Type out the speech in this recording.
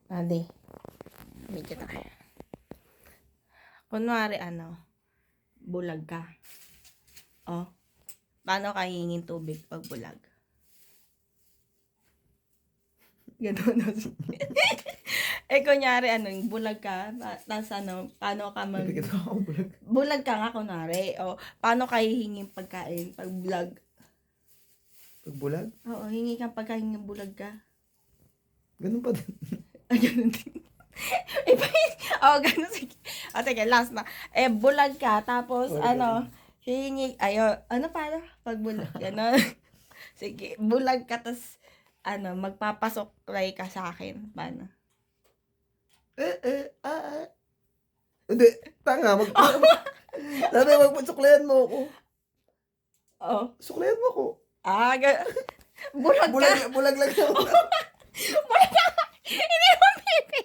Adi. Medyo na. Kunwari, bulag ka. Oh. Paano ka hihingin tubig pag bulag? Ganun. Kunyari, yung bulag ka, tapos paano ka Nabigyan ako bulag. bulag ka nga, kunwari. O, paano ka hihingin pagkain pag bulag? Pag bulag? Oo, hingi kang pagkain ng bulag ka. Ganun pa din. Ay, ganun din. Ganun, sige. Teka, last na. Bulag ka, tapos, hihingi, paano? Pag bulag, gano'n. Sige, bulag ka, tapos, magpapasok try ka sa akin. Paano? Hindi, tanga. Sabi, magpasuklayan mo ako. Oo. Suklayan mo ako. Bulag ka. Bulag lang ako. Bulag ka. Hindi mo pipi.